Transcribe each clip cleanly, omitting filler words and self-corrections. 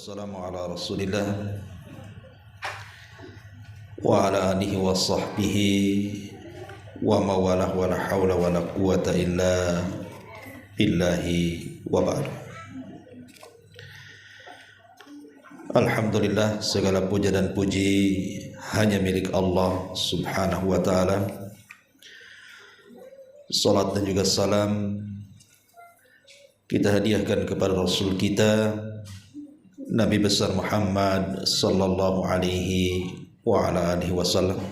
wassalamu ala rasulillah wa ala alihi wa sahbihi wa mawalah wa la hawla wa la quwata illa billahi wa ba'd. Alhamdulillah, segala puja dan puji hanya milik Allah subhanahu wa ta'ala. Salat dan juga salam kita hadiahkan kepada Rasul kita Nabi besar Muhammad sallallahu alaihi wa ala alihi wasallam.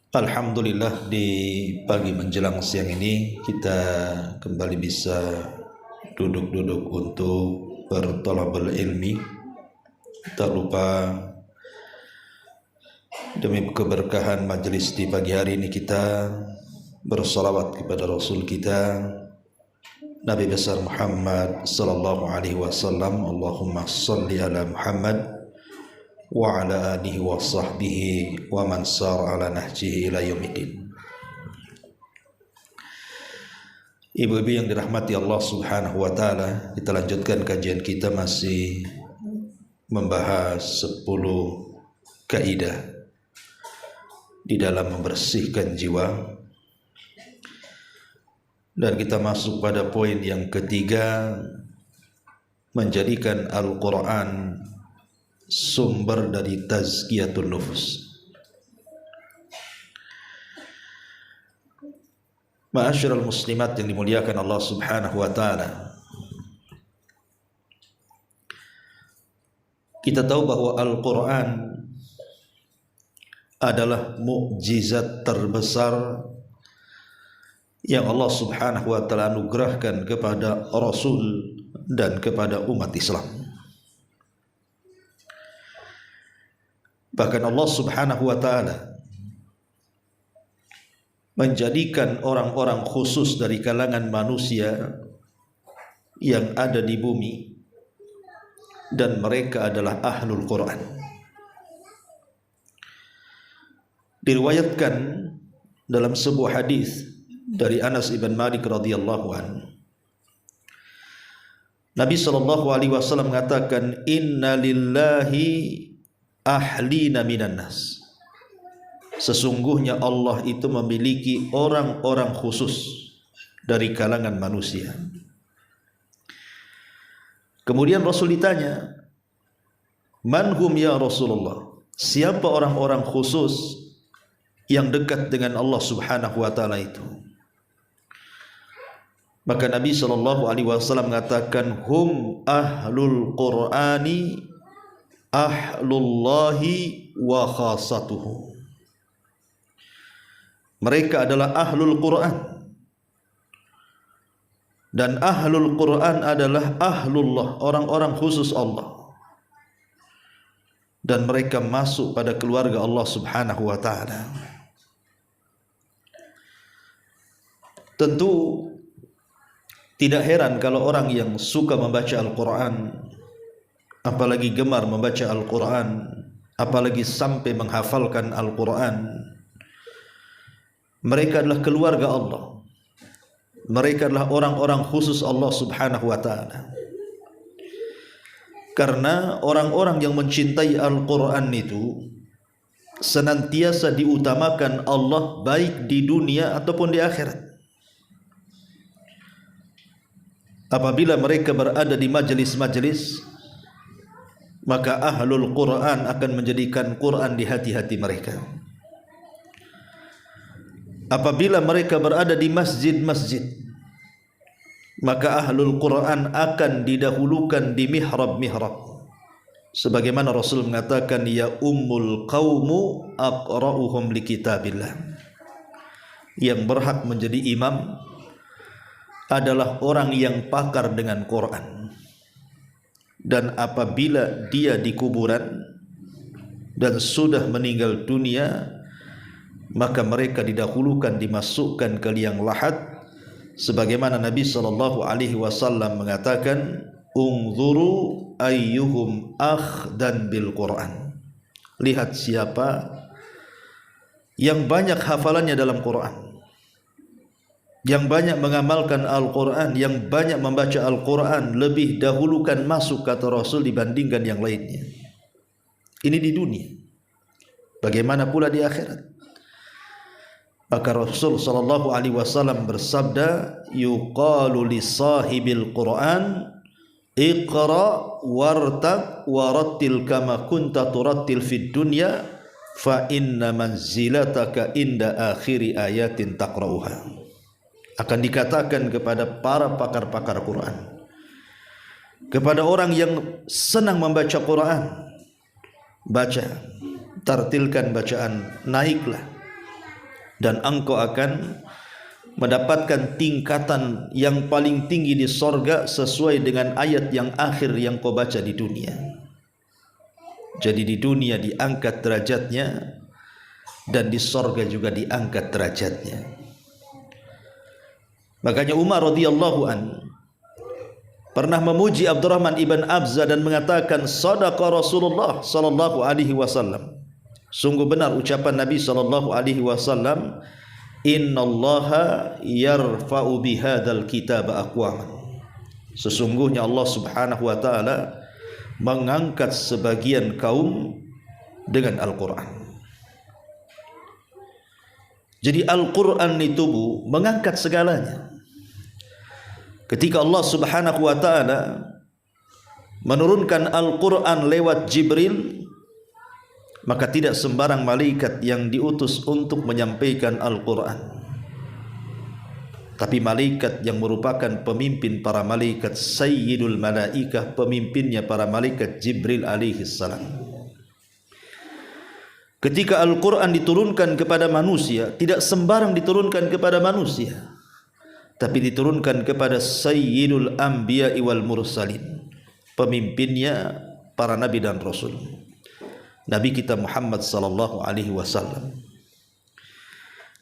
Alhamdulillah, di pagi menjelang siang ini kita kembali bisa duduk-duduk untuk berthalabul ilmi. Tak lupa demi keberkahan majelis di pagi hari ini kita bersalawat kepada Rasul kita Nabi besar Muhammad sallallahu alaihi wasallam. Allahumma salli ala Muhammad wa ala alihi wa sahbihi wa man sara ala nahjihi ila yaumiddin. Ibu-ibu yang dirahmati Allah subhanahu wa ta'ala, kita lanjutkan kajian kita masih membahas 10 kaidah di dalam membersihkan jiwa. Dan kita masuk pada poin yang ketiga, menjadikan Al-Quran sumber dari tazkiyatun nufus. Ma'asyiral muslimat yang dimuliakan Allah subhanahu wa ta'ala, kita tahu bahwa Al-Quran adalah mukjizat terbesar yang Allah subhanahu wa ta'ala anugerahkan kepada Rasul dan kepada umat Islam. Bahkan Allah subhanahu wa ta'ala menjadikan orang-orang khusus dari kalangan manusia yang ada di bumi, dan mereka adalah ahlul Quran. Diriwayatkan dalam sebuah hadis dari Anas ibn Malik radhiyallahu anhu, Nabi sallallahu alaihi wasallam mengatakan, inna lillahi ahlina minan nas. Sesungguhnya Allah itu memiliki orang-orang khusus dari kalangan manusia. Kemudian Rasul ditanya, man hum ya Rasulullah? Siapa orang-orang khusus yang dekat dengan Allah subhanahu wa ta'ala itu? Maka Nabi sallallahu alaihi wasallam mengatakan, hum ahlul Qur'ani ahlullahi wa khasatuhu. Mereka adalah ahlul Quran, dan ahlul Quran adalah ahlullah, orang-orang khusus Allah, dan mereka masuk pada keluarga Allah subhanahu wa ta'ala. Tentu tidak heran kalau orang yang suka membaca Al-Quran, apalagi gemar membaca Al-Quran, apalagi sampai menghafalkan Al-Quran, mereka adalah keluarga Allah. Mereka adalah orang-orang khusus Allah subhanahu wa ta'ala. Karena orang-orang yang mencintai Al-Quran itu senantiasa diutamakan Allah, baik di dunia ataupun di akhirat. Apabila mereka berada di majelis-majelis, maka ahlul Quran akan menjadikan Quran di hati-hati mereka. Apabila mereka berada di masjid-masjid, maka ahlul Quran akan didahulukan di mihrab-mihrab. Sebagaimana Rasul mengatakan, ya ummul qaumu aqra'uhum li kitabillah. Yang berhak menjadi imam adalah orang yang pakar dengan Quran. Dan apabila dia di kuburan dan sudah meninggal dunia, maka mereka didahulukan, dimasukkan ke liang lahat, sebagaimana Nabi sallallahu alaihi wasallam mengatakan, unzuru ayyuhum akhdan bil Quran. Lihat siapa yang banyak hafalannya dalam Quran. yang banyak mengamalkan Al-Quran, yang banyak membaca Al-Quran, lebih dahulukan masuk kata Rasul dibandingkan yang lainnya. Ini di dunia. Bagaimana pula di akhirat? Maka Rasul sallallahu alaihi wasallam bersabda, yuqalu li sahibil Quran iqra wartaq warattil kama kunta turattil fid dunya fa inna manzilataka inda akhiri ayatin taqra'uha. Akan dikatakan kepada para pakar-pakar Quran, kepada orang yang senang membaca Quran, baca, tartilkan bacaan, naiklah, dan engkau akan mendapatkan tingkatan yang paling tinggi di sorga sesuai dengan ayat yang akhir yang kau baca di dunia. Jadi di dunia diangkat derajatnya, dan di sorga juga diangkat derajatnya. Makanya Umar radhiyallahu an pernah memuji Abdurrahman ibn Abza dan mengatakan, sadaqa Rasulullah sallallahu alaihi wasallam. Sungguh benar ucapan Nabi sallallahu alaihi wasallam, innallaha yarfa'u bihadzal kitab aqwaman. Sesungguhnya Allah Subhanahu wa taala mengangkat sebagian kaum dengan Al-Qur'an. Jadi Al-Qur'an itu mengangkat segalanya. Ketika Allah Subhanahu wa taala menurunkan Al-Qur'an lewat Jibril, maka tidak sembarang malaikat yang diutus untuk menyampaikan Al-Qur'an, tapi malaikat yang merupakan pemimpin para malaikat, Sayyidul Malaikah, pemimpinnya para malaikat, Jibril alaihi salam. Ketika Al-Quran diturunkan kepada manusia, tidak sembarang diturunkan kepada manusia, tapi diturunkan kepada Sayyidul Anbiya'i wal Mursalin, pemimpinnya para nabi dan rasul, Nabi kita Muhammad sallallahu alaihi wasallam.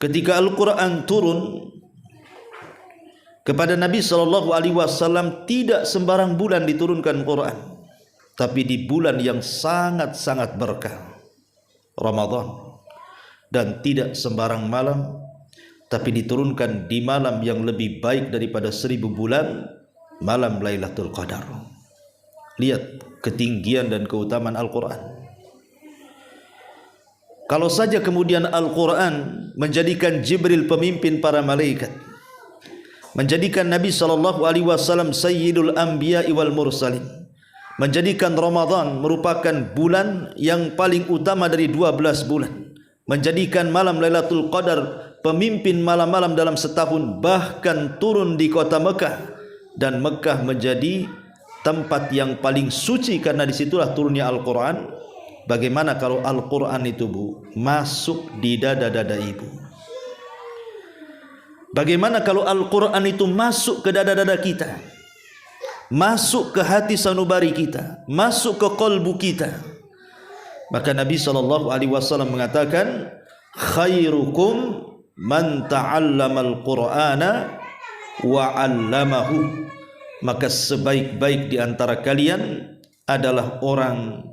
Ketika Al-Quran turun kepada Nabi sallallahu alaihi wasallam, tidak sembarang bulan diturunkan Quran, tapi di bulan yang sangat-sangat berkah, Ramadan, dan tidak sembarang malam, tapi diturunkan di malam yang lebih baik daripada 1000 bulan, malam Lailatul Qadar. Lihat ketinggian dan keutamaan Al-Quran. Kalau saja kemudian Al-Quran menjadikan Jibril pemimpin para malaikat, menjadikan Nabi SAW Sayyidul Anbiya'i wal Mursalin, menjadikan Ramadan merupakan bulan yang paling utama dari 12 bulan, menjadikan malam Lailatul Qadar pemimpin malam-malam dalam setahun, bahkan turun di kota Mekah, dan Mekah menjadi tempat yang paling suci karena disitulah turunnya Al-Quran. Bagaimana kalau Al-Quran itu masuk di dada-dada ibu? Bagaimana kalau Al-Quran itu masuk ke dada-dada kita, masuk ke hati sanubari kita, masuk ke kolbu kita? Maka Nabi SAW mengatakan, khairukum man ta'allama al-Qur'ana wa 'allamahu. Maka sebaik-baik di antara kalian adalah orang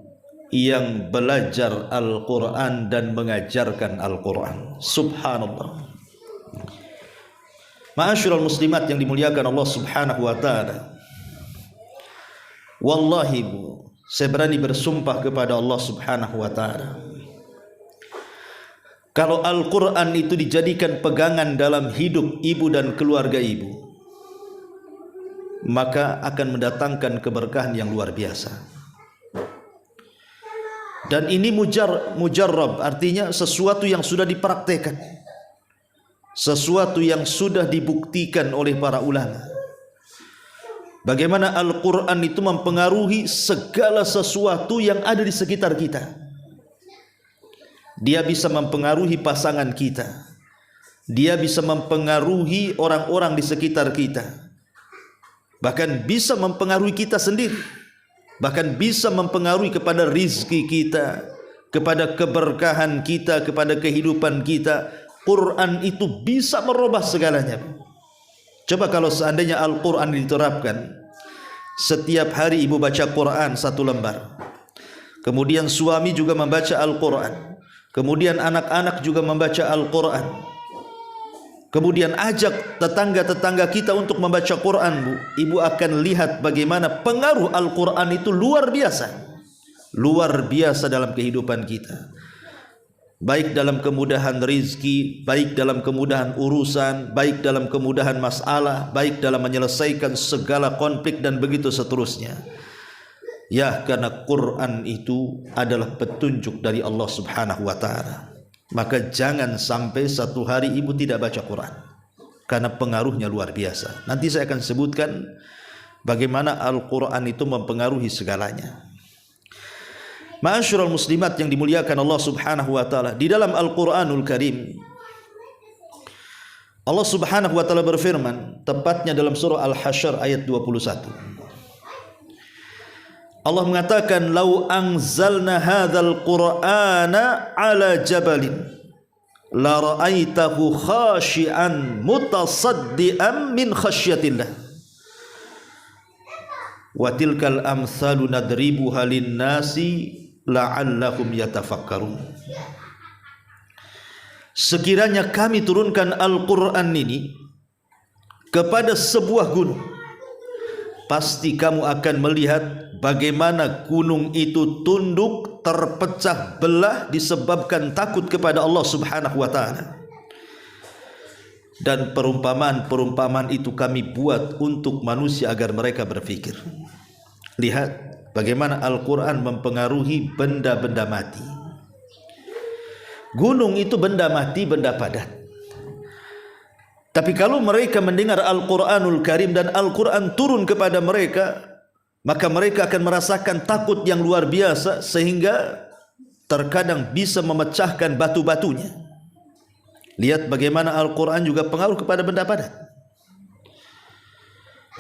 yang belajar Al-Quran dan mengajarkan Al-Quran. Subhanallah. Ma'asyiral muslimat yang dimuliakan Allah Subhanahu wa ta'ala, wallahi saya berani bersumpah kepada Allah Subhanahu wa ta'ala, kalau Al-Quran itu dijadikan pegangan dalam hidup ibu dan keluarga ibu, maka akan mendatangkan keberkahan yang luar biasa. Dan ini mujarrab, artinya sesuatu yang sudah dipraktekkan, sesuatu yang sudah dibuktikan oleh para ulama. Bagaimana Al-Quran itu mempengaruhi segala sesuatu yang ada di sekitar kita. Dia bisa mempengaruhi pasangan kita, dia bisa mempengaruhi orang-orang di sekitar kita, bahkan bisa mempengaruhi kita sendiri, bahkan bisa mempengaruhi kepada rizki kita, kepada keberkahan kita, kepada kehidupan kita. Quran itu bisa merubah segalanya. Coba kalau seandainya Al-Quran diterapkan, setiap hari ibu baca Quran 1 lembar, kemudian suami juga membaca Al-Quran, kemudian anak-anak juga membaca Al-Quran, kemudian ajak tetangga-tetangga kita untuk membaca Quran, Bu, ibu akan lihat bagaimana pengaruh Al-Quran itu luar biasa dalam kehidupan kita, baik dalam kemudahan rizki, baik dalam kemudahan urusan, baik dalam kemudahan masalah, baik dalam menyelesaikan segala konflik dan begitu seterusnya. Ya, karena Quran itu adalah petunjuk dari Allah Subhanahu wa ta'ala. Maka jangan sampai satu hari ibu tidak baca Quran, karena pengaruhnya luar biasa. Nanti saya akan sebutkan bagaimana Al-Quran itu mempengaruhi segalanya. Ma'asyiral muslimat yang dimuliakan Allah Subhanahu wa ta'ala, di dalam Al-Quranul Karim Allah Subhanahu wa ta'ala berfirman, tepatnya dalam surah Al-Hasyr ayat 21. Allah mengatakan, "Lau anzalna hadzal Qur'ana 'ala jabalin la ra'aitahu khashi'an mutasaddian min khasyatillah. Wa tilkal amsalu nadribuha lin-nasi la'allahum yatafakkarun." Sekiranya kami turunkan Al-Quran ini kepada sebuah gunung, pasti kamu akan melihat bagaimana gunung itu tunduk, terpecah belah disebabkan takut kepada Allah Subhanahu wa ta'ala. Dan perumpamaan-perumpamaan itu kami buat untuk manusia agar mereka berpikir. Lihat bagaimana Al-Quran mempengaruhi benda-benda mati. Gunung itu benda mati, benda padat. Tapi kalau mereka mendengar Al-Quranul Karim dan Al-Quran turun kepada mereka, maka mereka akan merasakan takut yang luar biasa, sehingga terkadang bisa memecahkan batu-batunya. Lihat bagaimana Al-Quran juga pengaruh kepada benda padat.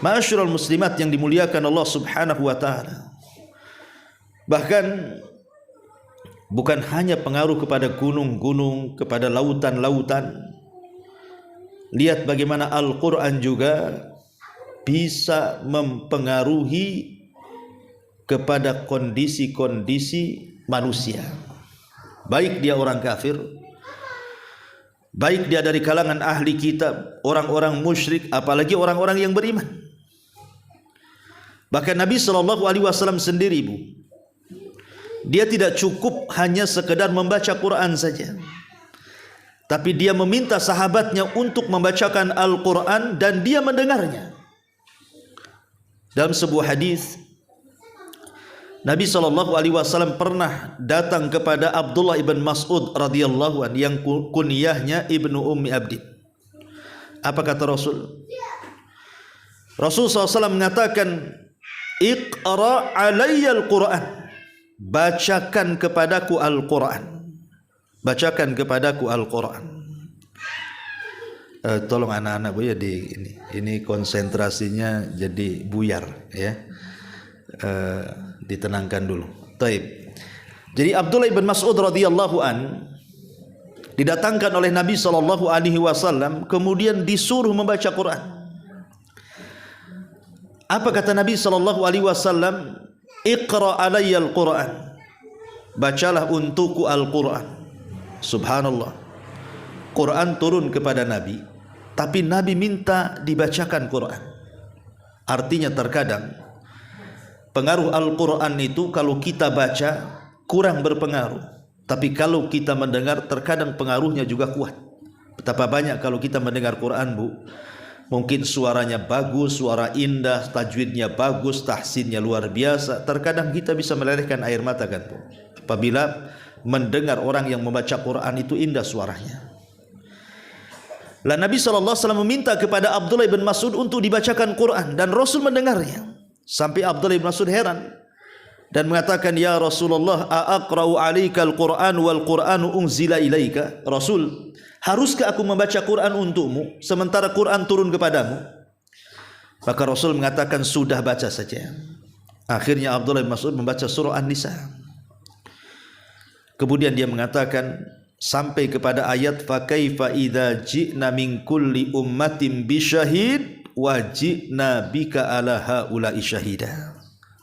Ma'asyiral muslimat yang dimuliakan Allah Subhanahu wa ta'ala, bahkan bukan hanya pengaruh kepada gunung-gunung, kepada lautan-lautan. Lihat bagaimana Al-Quran juga bisa mempengaruhi kepada kondisi-kondisi manusia, baik dia orang kafir, baik dia dari kalangan ahli kitab, orang-orang musyrik, apalagi orang-orang yang beriman. Bahkan Nabi SAW sendiri, Bu, dia tidak cukup hanya sekedar membaca Quran saja, tapi dia meminta sahabatnya untuk membacakan Al-Quran dan dia mendengarnya. Dalam sebuah hadis, Nabi SAW pernah datang kepada Abdullah ibn Mas'ud radhiyallahu anhu yang kunyahnya Ibnu Ummi Abdin. Apa kata Rasul? Rasul SAW mengatakan, "Iqra' alayya al-Quran." Bacakan kepadaku Al-Quran. Bacakan kepadaku Al-Quran. Tolong anak-anak, Bu, ya, ini konsentrasinya jadi buyar, ya. Ditenangkan dulu. Taib. Jadi Abdullah bin Mas'ud radhiyallahu an didatangkan oleh Nabi SAW, kemudian disuruh membaca Quran. Apa kata Nabi SAW? "Iqra' alayya al-Quran." Bacalah untukku Al-Quran. Subhanallah. Quran turun kepada Nabi, tapi Nabi minta dibacakan Quran. Artinya terkadang pengaruh Al-Quran itu kalau kita baca kurang berpengaruh, tapi kalau kita mendengar terkadang pengaruhnya juga kuat. Betapa banyak kalau kita mendengar Quran, Bu, mungkin suaranya bagus, suara indah, tajwidnya bagus, tahsinnya luar biasa, terkadang kita bisa melelehkan air mata, kan, Bu, apabila mendengar orang yang membaca Quran itu indah suaranya. Lah Nabi SAW meminta kepada Abdullah bin Mas'ud untuk dibacakan Quran, dan Rasul mendengarnya. Sampai Abdullah bin Mas'ud heran dan mengatakan, "Ya Rasulullah, a'aqra'u 'alaika al-Quran wal Qur'anu unzila ilaika?" Rasul, haruskah aku membaca Quran untukmu sementara Quran turun kepadamu? Maka Rasul mengatakan, "Sudah, baca saja." Akhirnya Abdullah bin Mas'ud membaca surah An-Nisa. Kemudian dia mengatakan sampai kepada ayat, "Fa kaifa idza ji'na min kulli ummatin bi syahid wa ji'na bika ala haula'i syahida."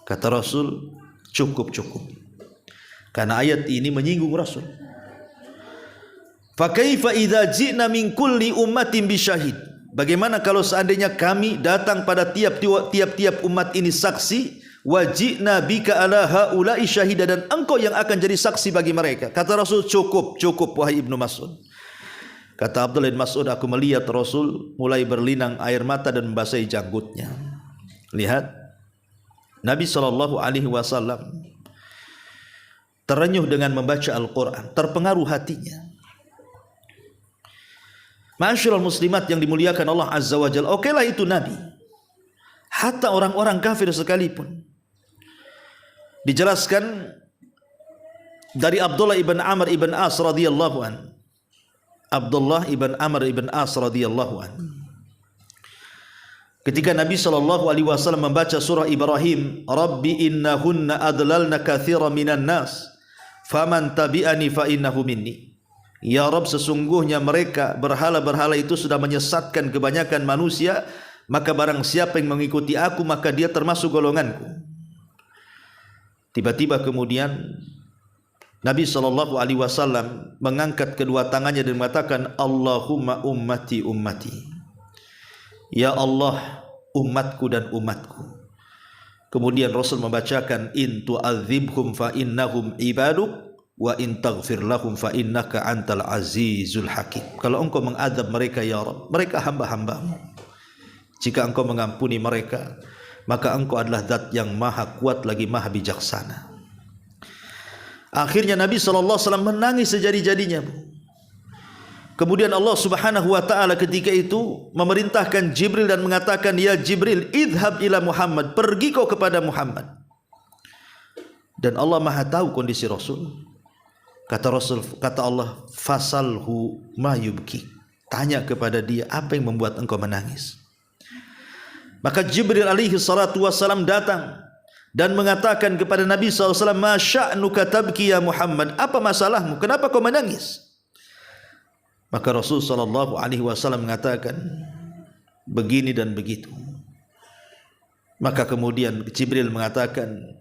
Kata Rasul, cukup. Karena ayat ini menyinggung Rasul. Fa kaifa idza ji'na min kulli ummatin bisyahid? Bagaimana kalau seandainya kami datang pada tiap-tiap umat ini saksi, wa ji'na bika ala haula'i syahida, dan engkau yang akan jadi saksi bagi mereka. Kata Rasul, cukup wahai Ibnu Mas'ud. Kata Abdullah bin Mas'ud, aku melihat Rasul mulai berlinang air mata dan membasahi janggutnya. Lihat, Nabi SAW terenyuh dengan membaca Al-Quran, terpengaruh hatinya. Ma'asyiral muslimat yang dimuliakan Allah Azza wa Jalla, okelah itu Nabi. Hatta orang-orang kafir sekalipun. Dijelaskan dari Abdullah ibn Amr ibn As radhiyallahu an. Abdullah ibn Amr ibn As radhiyallahu an. Ketika Nabi SAW membaca surah Ibrahim, Rabbi innahunna adlalna katsiran minan nas, faman tabi'ani fa innahu minni. Ya Rabb, sesungguhnya mereka berhala-berhala itu sudah menyesatkan kebanyakan manusia, maka barang siapa yang mengikuti aku maka dia termasuk golonganku. Tiba-tiba kemudian Nabi SAW mengangkat kedua tangannya dan mengatakan, Allahumma ummati ummati. Ya Allah, umatku dan umatku. Kemudian Rasul membacakan, in tu'adzibhum fa innahum ibaduk, wa in taghfir lahum fa innaka antal azizul hakim. Kalau engkau mengadab mereka ya Rabb, mereka hamba-hambamu. Jika engkau mengampuni mereka, maka engkau adalah zat yang maha kuat lagi maha bijaksana. Akhirnya Nabi SAW menangis sejadi-jadinya. Kemudian Allah Subhanahu wa taala ketika itu memerintahkan Jibril dan mengatakan, ya Jibril, idhab ila Muhammad, pergi kau kepada Muhammad. Dan Allah maha tahu kondisi Rasul. Kata Allah, fasalhu ma yubki. Tanya kepada dia, apa yang membuat engkau menangis? Maka Jibril alaihi salatu wassalam datang dan mengatakan kepada Nabi SAW, ma sya'nuka tabki ya Muhammad, apa masalahmu, kenapa kau menangis? Maka Rasul SAW mengatakan, begini dan begitu. Maka kemudian Jibril mengatakan,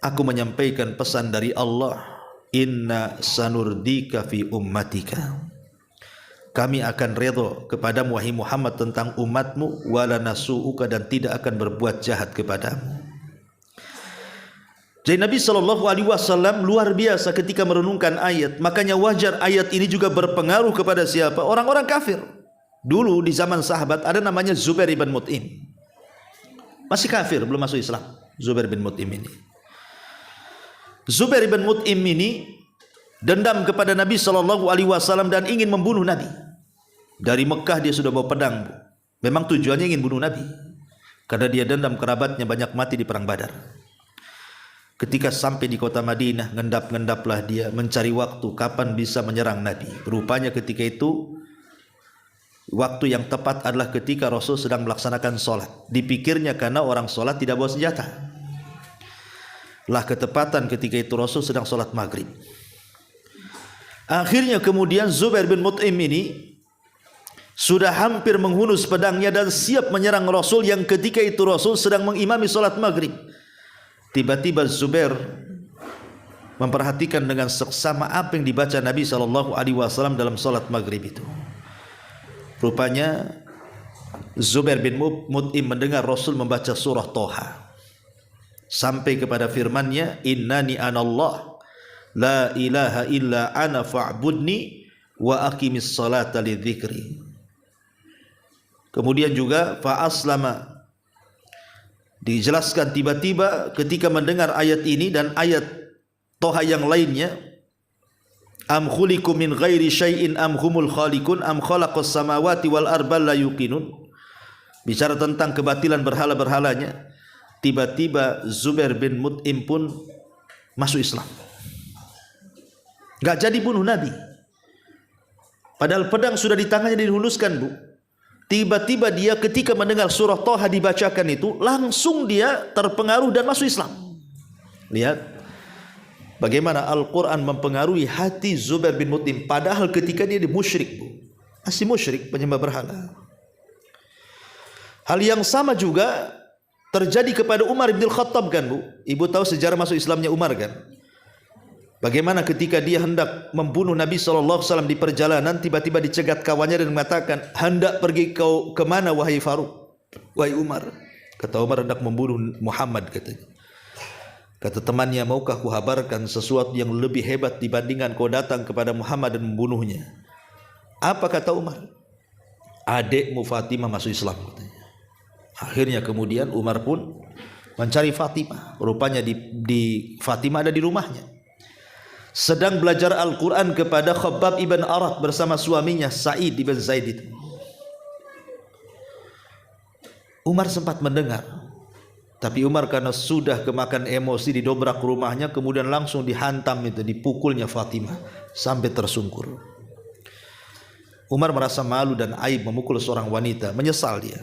aku menyampaikan pesan dari Allah, inna sanurdika fi ummatika. Kami akan redha kepadamu wahai Muhammad tentang umatmu, wala nasu'uka, dan tidak akan berbuat jahat kepadamu. Jadi Nabi SAW luar biasa ketika merenungkan ayat. Makanya wajar ayat ini juga berpengaruh kepada siapa? Orang-orang kafir. Dulu di zaman sahabat ada namanya Zubair bin Mut'im. Masih kafir, belum masuk Islam. Zubair bin Mut'im ini. Zubair bin Mut'im ini dendam kepada Nabi SAW dan ingin membunuh Nabi. Dari Mekah dia sudah bawa pedang. Memang tujuannya ingin bunuh Nabi, karena dia dendam kerabatnya banyak mati di perang Badar. Ketika sampai di kota Madinah, ngendap-ngendaplah dia mencari waktu kapan bisa menyerang Nabi. Rupanya ketika itu waktu yang tepat adalah ketika Rasul sedang melaksanakan sholat. Dipikirnya karena orang sholat tidak bawa senjata. Lah ketepatan ketika itu Rasul sedang sholat maghrib. Akhirnya kemudian Zubair bin Mut'im ini sudah hampir menghunus pedangnya dan siap menyerang Rasul, yang ketika itu Rasul sedang mengimami sholat maghrib. Tiba-tiba Zubair memperhatikan dengan seksama apa yang dibaca Nabi SAW dalam sholat maghrib itu. Rupanya Zubair bin Mut'im mendengar Rasul membaca surah Toha sampai kepada firman-Nya, innani anallah la ilaha illa ana fa'budni wa aqimis salata lidzikri. Kemudian juga fa'aslama, dijelaskan tiba-tiba ketika mendengar ayat ini dan ayat Toha yang lainnya, am khuliqu min ghairi syai'in am humul khaliqun am khalaqas samawati wal arda la yuqinun, bicara tentang kebatilan berhala-berhalanya. Tiba-tiba Zubair bin Mut'im pun masuk Islam. Gak jadi bunuh Nabi, padahal pedang sudah di tangannya dihunuskan, Bu. Tiba-tiba dia ketika mendengar surah Toha dibacakan itu, langsung dia terpengaruh dan masuk Islam. Lihat bagaimana Al-Quran mempengaruhi hati Zubair bin Mut'im, padahal ketika dia musyrik, Bu. Masih musyrik, penyembah berhala. Hal yang sama juga terjadi kepada Umar bin Khattab, kan, Bu? Ibu tahu sejarah masuk Islamnya Umar, kan? Bagaimana ketika dia hendak membunuh Nabi SAW di perjalanan, tiba-tiba dicegat kawannya dan mengatakan, hendak pergi kau kemana wahai Faruq, wahai Umar? Kata Umar, hendak membunuh Muhammad katanya. Kata temannya, maukah kuhabarkan sesuatu yang lebih hebat dibandingkan kau datang kepada Muhammad dan membunuhnya? Apa kata Umar? Adikmu Fatimah masuk Islam katanya. Akhirnya kemudian Umar pun mencari Fatimah. Rupanya di Fatimah ada di rumahnya, sedang belajar Al-Quran kepada Khabbab ibn Arat bersama suaminya Sa'id ibn Zaid itu. Umar sempat mendengar, tapi Umar karena sudah kemakan emosi didobrak rumahnya, kemudian langsung dihantam itu, dipukulnya Fatimah sampai tersungkur. Umar merasa malu dan aib memukul seorang wanita, menyesal dia.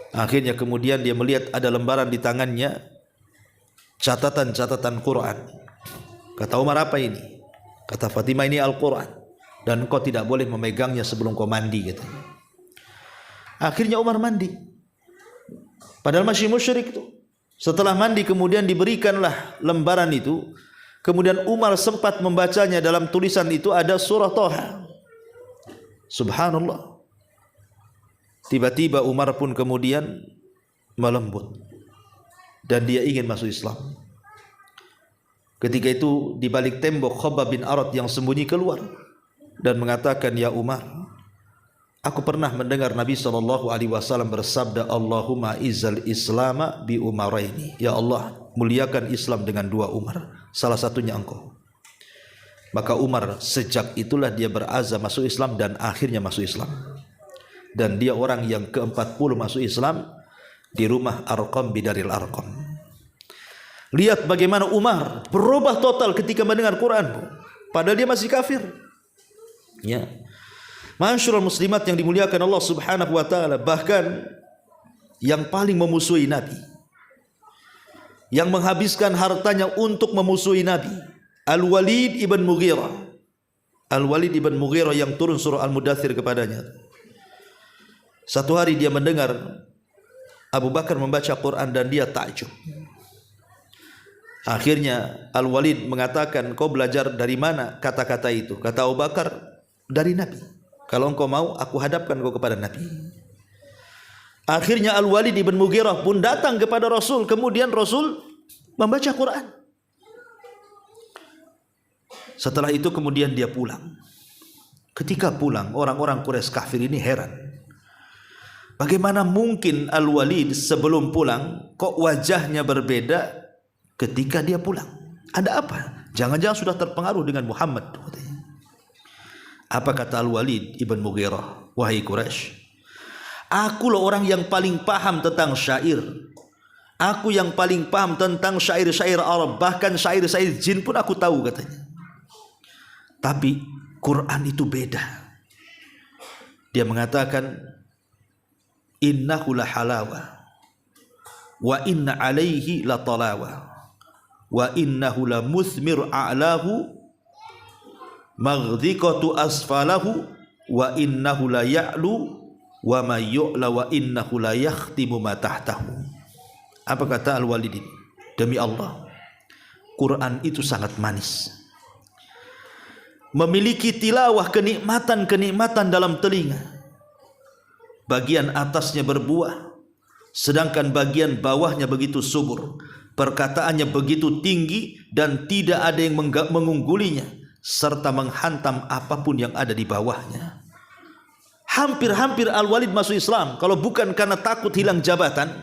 Akhirnya kemudian dia melihat ada lembaran di tangannya, catatan-catatan Quran. Kata Umar, apa ini? Kata Fatimah, ini Al-Quran, dan engkau tidak boleh memegangnya sebelum kau mandi katanya. Akhirnya Umar mandi, padahal masih musyrik itu. Setelah mandi kemudian diberikanlah lembaran itu. Kemudian Umar sempat membacanya. Dalam tulisan itu ada surah Thaha. Subhanallah. Tiba-tiba Umar pun kemudian melembut dan dia ingin masuk Islam. Ketika itu di balik tembok Khabbab bin Arat yang sembunyi keluar dan mengatakan, ya Umar, aku pernah mendengar Nabi SAW bersabda, Allahumma izzal islama bi umaraini. Ya Allah, muliakan Islam dengan dua Umar, salah satunya engkau. Maka Umar sejak itulah dia berazam masuk Islam dan akhirnya masuk Islam. Dan dia orang yang ke-40 masuk Islam di rumah Arqam bidaril Arqam. Lihat bagaimana Umar berubah total ketika mendengar Quran, padahal dia masih kafir. Ya, Ma'asyiral muslimat yang dimuliakan Allah Subhanahu wa taala, bahkan yang paling memusuhi Nabi, yang menghabiskan hartanya untuk memusuhi Nabi, Al-Walid ibn Mughirah. Al-Walid ibn Mughirah yang turun surah Al-Mudaththir kepadanya. Satu hari dia mendengar Abu Bakar membaca Quran dan dia takjub. Akhirnya Al-Walid mengatakan, kau belajar dari mana kata-kata itu? Kata Abu Bakar, dari Nabi. Kalau engkau mau, aku hadapkan kau kepada Nabi. Akhirnya Al-Walid ibn Mughirah pun datang kepada Rasul. Kemudian Rasul membaca Quran. Setelah itu kemudian dia pulang. Ketika pulang, orang-orang Quraisy kafir ini heran. Bagaimana mungkin Al-Walid sebelum pulang kok wajahnya berbeda ketika dia pulang? Ada apa? Jangan-jangan sudah terpengaruh dengan Muhammad. Apa kata Al-Walid ibn Mughirah? Wahai Quraisy, aku loh orang yang paling paham tentang syair. Aku yang paling paham tentang syair-syair Arab. Bahkan syair-syair jin pun aku tahu katanya. Tapi Quran itu beda. Dia mengatakan, innahu la halawa wa inna alaihi la talawa wa innahu la muthmir a'lahu maghdhiqatu asfalahu wa innahu la ya'lu wa ma yu'la wa innahu la yakhtimu ma tahtahu. Apa kata Al-Walid ini? Demi Allah, Quran itu sangat manis, memiliki tilawah kenikmatan-kenikmatan dalam telinga. Bagian atasnya berbuah, sedangkan bagian bawahnya begitu subur. Perkataannya begitu tinggi dan tidak ada yang mengunggulinya, serta menghantam apapun yang ada di bawahnya. Hampir-hampir Al-Walid masuk Islam. Kalau bukan karena takut hilang jabatan,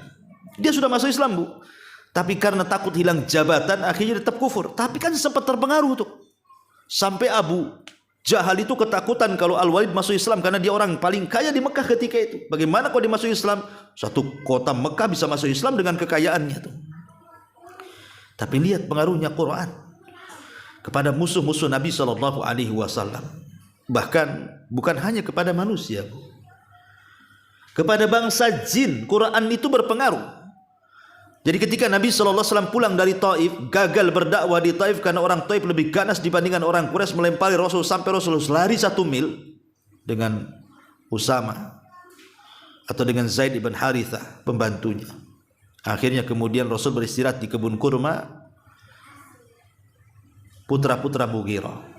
dia sudah masuk Islam, Bu. Tapi karena takut hilang jabatan, akhirnya tetap kufur. Tapi kan sempat terpengaruh tuh. Sampai Abu Jahal itu ketakutan kalau Al-Walid masuk Islam karena dia orang paling kaya di Mekah ketika itu. Bagaimana kalau dia masuk Islam? Satu kota Mekah bisa masuk Islam dengan kekayaannya tuh. Tapi lihat pengaruhnya Quran kepada musuh-musuh Nabi SAW. Bahkan bukan hanya kepada manusia, kepada bangsa jin Quran itu berpengaruh. Jadi ketika Nabi SAW pulang dari Taif, gagal berdakwah di Taif karena orang Taif lebih ganas dibandingkan orang Quraisy, melempari Rasul sampai Rasul lari 1 mil dengan Usama atau dengan Zaid ibn Harithah pembantunya. Akhirnya kemudian Rasul beristirahat di kebun kurma. putra-putra Mughirah.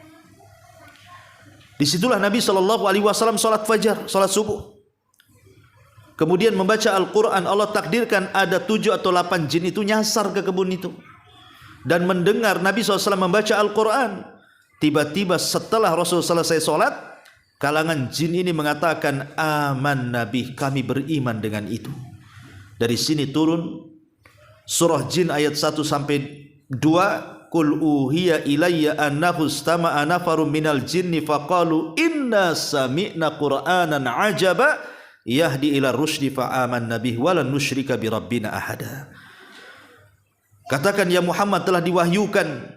Disitulah Nabi SAW salat fajar, salat subuh. Kemudian membaca Al-Quran. Allah takdirkan ada 7 atau 8 jin itu nyasar ke kebun itu dan mendengar Nabi SAW membaca Al-Quran. Tiba-tiba setelah Rasul selesai salat, kalangan jin ini mengatakan, aman Nabi, kami beriman dengan itu. Dari sini turun surah Jin ayat 1 sampai 2. Qul uhiya ilayya annahu istama'a nafarun minal jinni faqalu inna sami'na qur'anan ajaba yahdi ila rusdi fa'amanna bihi wa lan nusyrika bi rabbina ahada. Katakan ya Muhammad, telah diwahyukan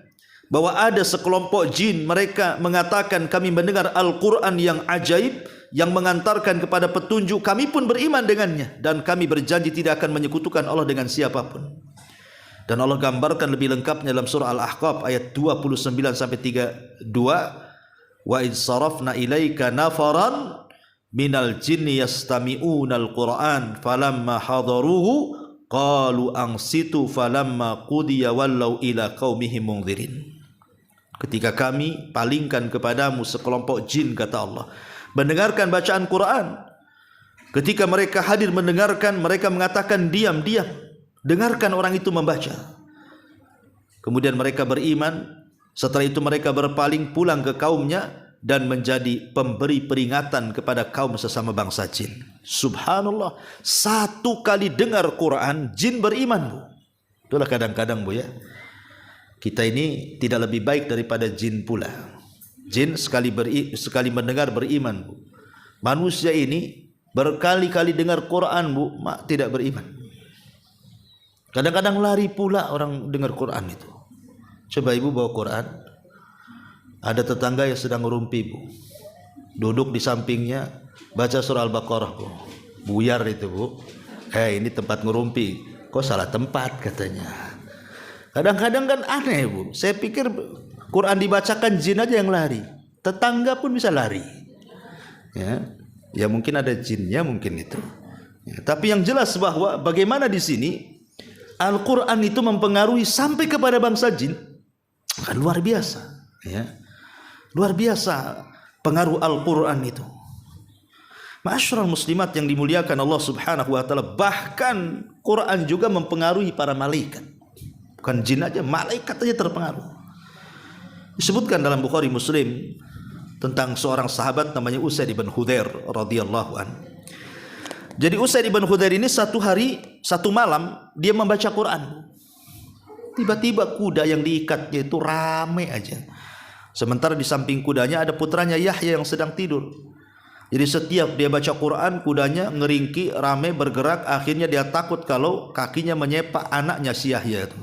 bahwa ada sekelompok jin, mereka mengatakan kami mendengar Al-Quran yang ajaib yang mengantarkan kepada petunjuk, kami pun beriman dengannya dan kami berjanji tidak akan menyekutukan Allah dengan siapapun. Dan Allah gambarkan lebih lengkapnya dalam surah Al-Ahqaf ayat 29 sampai 32. Wa id sarafna ilaika nafaran minal jinni yastami'una al-Qur'an falamma hadaruhu qalu ansitu falamma qudiya wallaw ila qaumihim munzirin. Ketika kami palingkan kepadamu sekelompok jin, kata Allah, mendengarkan bacaan Quran. Ketika mereka hadir mendengarkan, mereka mengatakan diam, diam. Dengarkan orang itu membaca. Kemudian mereka beriman. Setelah itu mereka berpaling pulang ke kaumnya dan menjadi pemberi peringatan kepada kaum sesama bangsa jin. Subhanallah, 1 kali dengar Quran jin beriman, Bu. Itulah kadang-kadang, Bu, ya, kita ini tidak lebih baik daripada jin pula. Jin sekali mendengar beriman, Bu. Manusia ini berkali-kali dengar Quran, Bu, tidak beriman. Kadang-kadang lari pula orang dengar Quran itu. Coba ibu bawa Quran, ada tetangga yang sedang ngerumpi, Bu, duduk di sampingnya baca surah Al-Baqarah, Bu. Buyar itu, Bu. Ini tempat ngerumpi. Kok salah tempat katanya. Kadang-kadang kan aneh, Bu. Saya pikir Quran dibacakan jin aja yang lari, tetangga pun bisa lari. Ya mungkin ada jinnya, mungkin itu. Tapi yang jelas bahwa bagaimana di sini Al-Quran itu mempengaruhi sampai kepada bangsa jin, kan luar biasa, ya. Luar biasa pengaruh Al-Quran itu. Ma'asyiral muslimat yang dimuliakan Allah Subhanahu wa taala, bahkan Quran juga mempengaruhi para malaikat. Bukan jin aja, malaikat aja terpengaruh. Disebutkan dalam Bukhari Muslim tentang seorang sahabat namanya Usaid bin Hudzair radhiyallahu anhu. Jadi Usaid bin Hudzair ini satu malam dia membaca Quran. Tiba-tiba kuda yang diikatnya itu rame aja. Sementara di samping kudanya ada putranya Yahya yang sedang tidur. Jadi setiap dia baca Quran, kudanya ngeringki, rame, bergerak. Akhirnya dia takut kalau kakinya menyepak anaknya si Yahya itu.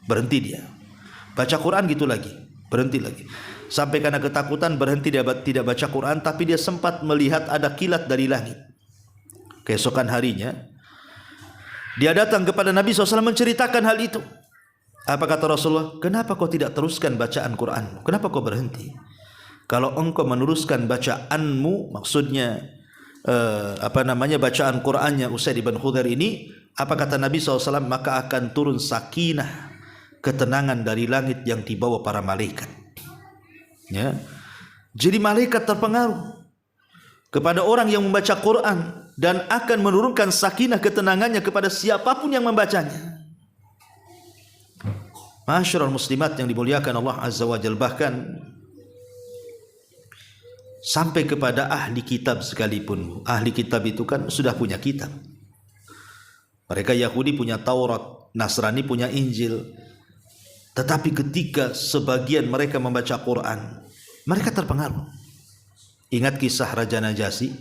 Berhenti dia. Baca Quran gitu lagi, berhenti lagi. Sampai karena ketakutan berhenti, dia tidak baca Quran. Tapi dia sempat melihat ada kilat dari langit. Keesokan harinya dia datang kepada Nabi SAW menceritakan hal itu. Apa kata Rasulullah? Kenapa kau tidak teruskan bacaan Quran? Kenapa kau berhenti? Kalau engkau meneruskan bacaanmu, maksudnya bacaan Qurannya Usaid bin Hudzair ini, apa kata Nabi SAW? Maka akan turun sakinah, ketenangan dari langit yang dibawa para malaikat. Ya. Jadi malaikat terpengaruh kepada orang yang membaca Quran dan akan menurunkan sakinah, ketenangannya kepada siapapun yang membacanya. Ma'asyiral muslimat yang dimuliakan Allah Azza wa Jalla, bahkan sampai kepada ahli kitab sekalipun. Ahli kitab itu kan sudah punya kitab. Mereka Yahudi punya Taurat, Nasrani punya Injil. Tetapi ketika sebagian mereka membaca Quran, mereka terpengaruh. Ingat kisah Raja Najasyi?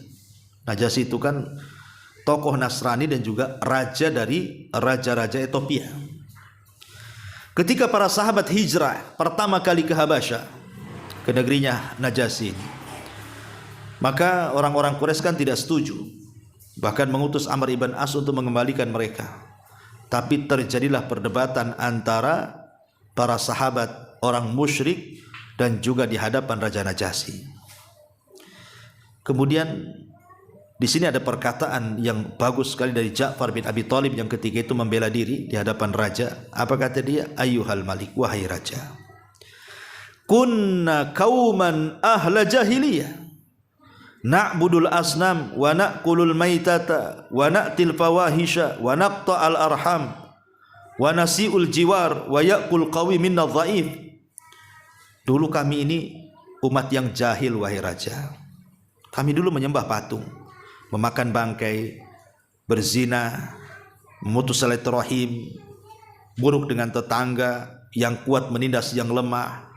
Najasyi itu kan tokoh Nasrani dan juga raja dari raja-raja Ethiopia. Ketika para sahabat hijrah pertama kali ke Habasyah, ke negerinya Najasyi ini, maka orang-orang Quraisy kan tidak setuju, bahkan mengutus Amr ibn As untuk mengembalikan mereka. Tapi terjadilah perdebatan antara para sahabat orang musyrik dan juga di hadapan Raja Najasyi. Kemudian di sini ada perkataan yang bagus sekali dari Ja'far bin Abi Thalib yang ketika itu membela diri di hadapan raja. Apa kata dia? Ayyuhal malik, wahai raja. kunna kauman ahla jahiliyah na'budul asnam wa na'kulul maitata wa na'til fawahisha wa naqta'al arham wa nasi'ul jiwar wa ya'kul qawi minna dhaif. Dulu kami ini umat yang jahil wahai raja. Kami dulu menyembah patung, memakan bangkai, berzina, memutus silaturahim, buruk dengan tetangga, yang kuat menindas yang lemah.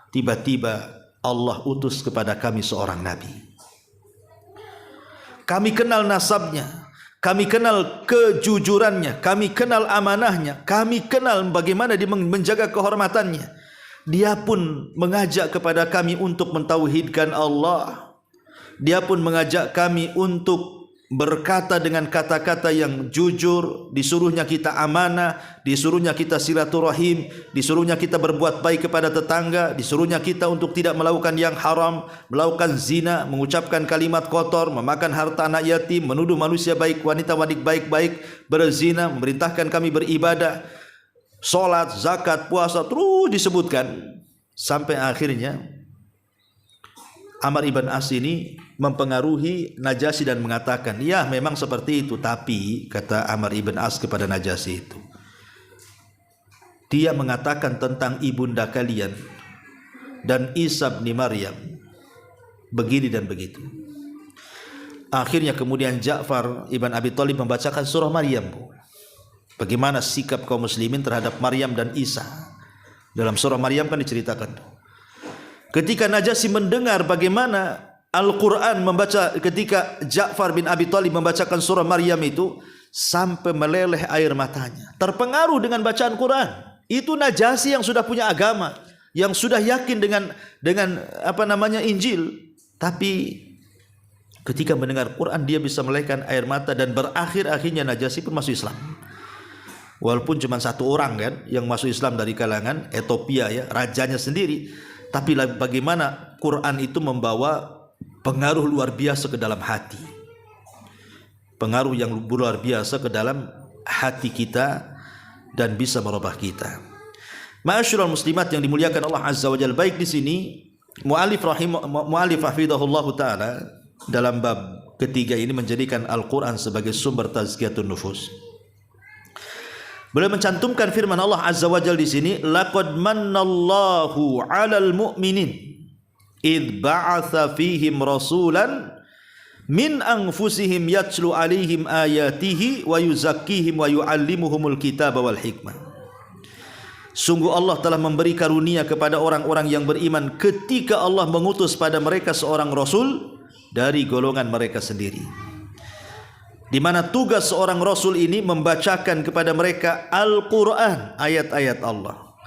Tiba-tiba Allah utus kepada kami seorang nabi. Kami kenal nasabnya, kami kenal kejujurannya, kami kenal amanahnya, kami kenal bagaimana dia menjaga kehormatannya. Dia pun mengajak kepada kami untuk mentauhidkan Allah. Dia pun mengajak kami untuk berkata dengan kata-kata yang jujur, disuruhnya kita amanah, disuruhnya kita silaturahim, disuruhnya kita berbuat baik kepada tetangga, disuruhnya kita untuk tidak melakukan yang haram, melakukan zina, mengucapkan kalimat kotor, memakan harta anak yatim, menuduh manusia baik, wanita-wanita baik-baik, berzina, memerintahkan kami beribadah, salat, zakat, puasa, terus disebutkan sampai akhirnya Amr ibn As ini mempengaruhi Najasyi dan mengatakan, ya memang seperti itu, tapi kata Amr ibn As kepada Najasyi itu, dia mengatakan tentang ibunda kalian dan Isa bin Maryam begini dan begitu. Akhirnya kemudian Ja'far ibn Abi Thalib membacakan surah Maryam. Bagaimana sikap kaum muslimin terhadap Maryam dan Isa. Dalam surah Maryam kan diceritakan. Ketika Najasyi mendengar bagaimana Al-Quran membaca, ketika Ja'far bin Abi Thalib membacakan surah Maryam itu, sampai meleleh air matanya, terpengaruh dengan bacaan Quran. Itu Najasyi yang sudah punya agama, yang sudah yakin dengan Injil, tapi ketika mendengar Quran dia bisa melelehkan air mata, dan akhirnya Najasyi pun masuk Islam. Walaupun cuma satu orang kan yang masuk Islam dari kalangan Ethiopia, ya, rajanya sendiri. Tapi bagaimana Quran itu membawa pengaruh luar biasa ke dalam hati. Pengaruh yang luar biasa ke dalam hati kita dan bisa merubah kita. Ma'asyiral muslimat yang dimuliakan Allah Azza wa Jalla, baik di sini mu'alif hafizahullah taala dalam bab ketiga ini menjadikan Al-Quran sebagai sumber tazkiyatun nufus. Beliau mencantumkan firman Allah Azza wa Jalla di sini, laqad mannallahu 'alal mu'minin id ba'atsa fihim rasulan min anfusihim yatlu 'alaihim ayatihi wa yuzakkihim wa yu'allimuhumul kitaba wal hikmah. Sungguh Allah telah memberi karunia kepada orang-orang yang beriman ketika Allah mengutus pada mereka seorang rasul dari golongan mereka sendiri, di mana tugas seorang rasul ini membacakan kepada mereka Al-Quran, ayat-ayat Allah,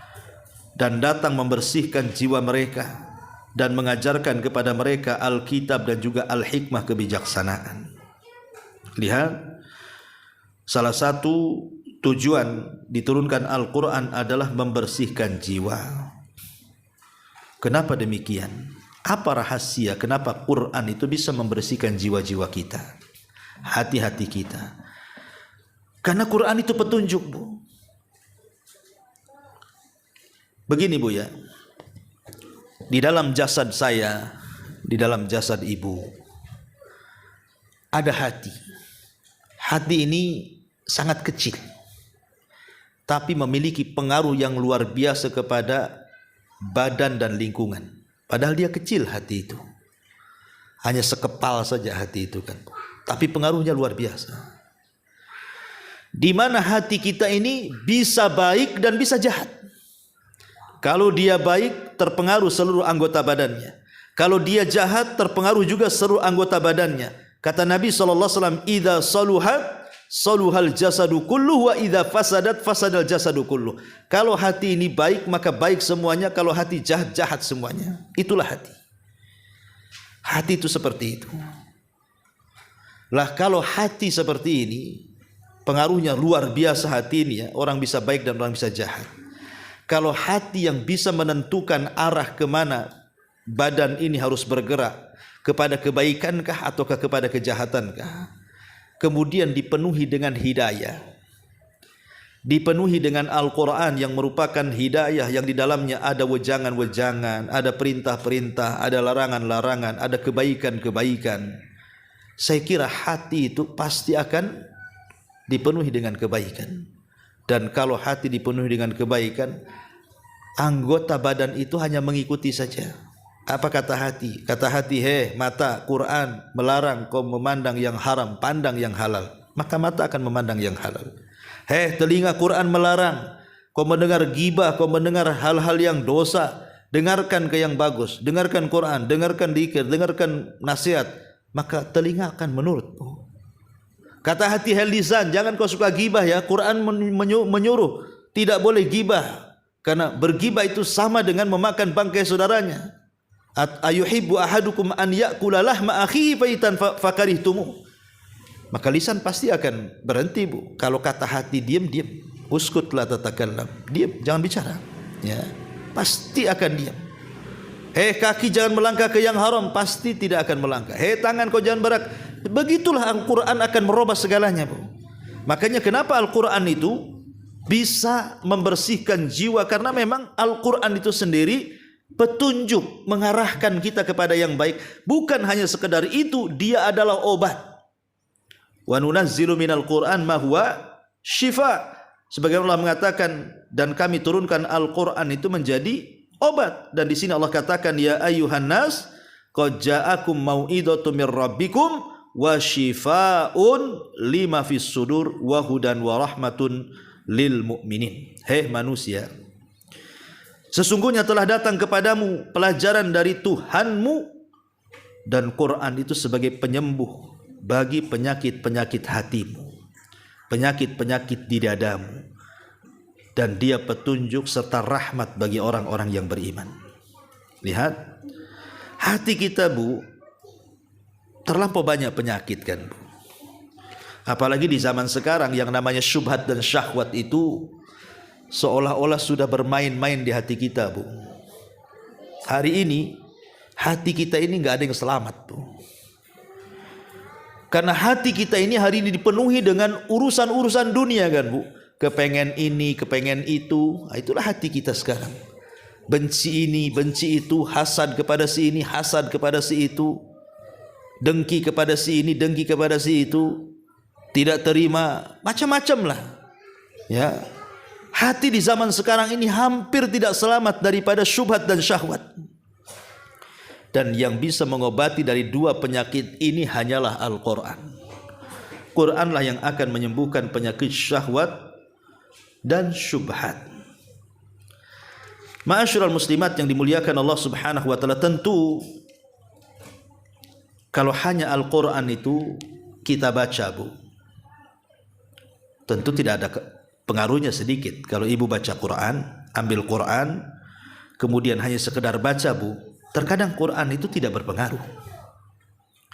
dan datang membersihkan jiwa mereka dan mengajarkan kepada mereka Alkitab dan juga Al-Hikmah, kebijaksanaan. Lihat, salah satu tujuan diturunkan Al-Quran adalah membersihkan jiwa. Kenapa demikian? Apa rahasia kenapa Quran itu bisa membersihkan jiwa-jiwa kita, hati-hati kita? Karena Quran itu petunjuk, Bu. Begini, Bu, ya. Di dalam jasad saya, di dalam jasad ibu, ada hati. Hati ini sangat kecil, tapi memiliki pengaruh yang luar biasa kepada badan dan lingkungan. Padahal dia kecil hati itu, hanya sekepal saja hati itu kan, tapi pengaruhnya luar biasa. Di mana hati kita ini bisa baik dan bisa jahat. Kalau dia baik, terpengaruh seluruh anggota badannya. Kalau dia jahat, terpengaruh juga seluruh anggota badannya. Kata Nabi SAW, idza saluhat saluhal jasadu kulluh wa idza fasadat fasadal jasadu kulluh. Kalau hati ini baik, maka baik semuanya. Kalau hati jahat, jahat semuanya. Itulah hati. Hati itu seperti itu. Lah kalau hati seperti ini, pengaruhnya luar biasa hati ini, ya. Orang bisa baik dan orang bisa jahat. Kalau hati yang bisa menentukan arah kemana badan ini harus bergerak, kepada kebaikankah ataukah kepada kejahatankah, kemudian dipenuhi dengan hidayah, dipenuhi dengan Al-Quran yang merupakan hidayah, yang di dalamnya ada wejangan-wejangan, ada perintah-perintah, ada larangan-larangan, ada kebaikan-kebaikan, saya kira hati itu pasti akan dipenuhi dengan kebaikan. Dan kalau hati dipenuhi dengan kebaikan, anggota badan itu hanya mengikuti saja. Apa kata hati? Kata hati, mata, Quran melarang kau memandang yang haram, pandang yang halal. Maka mata akan memandang yang halal. Telinga, Quran melarang kau mendengar gibah, kau mendengar hal-hal yang dosa. Dengarkan ke yang bagus, dengarkan Quran, dengarkan dzikir, dengarkan nasihat. Maka telinga akan menurut. Kata hati, lisan, jangan kau suka gibah ya. Quran menyuruh tidak boleh gibah, karena bergibah itu sama dengan memakan bangkai saudaranya. Ayuhibbu ahadukum an ya'kula lahma akhihi faitan fakarihtumu. Maka lisan pasti akan berhenti, Bu. Kalau kata hati diam, uskutlah tatakallam, diam, jangan bicara, ya, pasti akan diam. Kaki jangan melangkah ke yang haram, pasti tidak akan melangkah. Tangan kau jangan berak. Begitulah Al-Quran akan merubah segalanya, Bu. Makanya kenapa Al-Quran itu bisa membersihkan jiwa, karena memang Al-Quran itu sendiri petunjuk, mengarahkan kita kepada yang baik. Bukan hanya sekedar itu, dia adalah obat. Wa nunazzilu minal Qur'an ma huwa syifa. Sebagaimana Allah mengatakan, dan kami turunkan Al-Quran itu menjadi obat. Dan di sini Allah katakan, ya ayyuhan nas qad ja'akum mau'idhatum mir rabbikum wa syifaa'un lima fis sudur wa hudan wa rahmatun lil mu'minin. Manusia, sesungguhnya telah datang kepadamu pelajaran dari Tuhanmu, dan Quran itu sebagai penyembuh bagi penyakit-penyakit hatimu, penyakit-penyakit di dadamu, dan dia petunjuk serta rahmat bagi orang-orang yang beriman. Lihat, hati kita, Bu, terlampau banyak penyakit kan, Bu. Apalagi di zaman sekarang yang namanya syubhat dan syahwat itu seolah-olah sudah bermain-main di hati kita, Bu. Hari ini hati kita ini nggak ada yang selamat, Bu. Karena hati kita ini hari ini dipenuhi dengan urusan-urusan dunia kan, Bu. Kepengen ini, kepengen itu. Itulah hati kita sekarang. Benci ini, benci itu, hasad kepada si ini, hasad kepada si itu, dengki kepada si ini, dengki kepada si itu, tidak terima, macam-macam lah. Ya. Hati di zaman sekarang ini hampir tidak selamat daripada syubhat dan syahwat. Dan yang bisa mengobati dari dua penyakit ini hanyalah Al-Quran. Quranlah yang akan menyembuhkan penyakit syahwat dan syubhat. Ma'asyiral muslimat yang dimuliakan Allah Subhanahu wa taala, tentu kalau hanya Al-Quran itu kita baca, Bu, tentu tidak ada pengaruhnya sedikit. Kalau ibu baca Quran, ambil Quran, kemudian hanya sekedar baca, Bu, terkadang Quran itu tidak berpengaruh.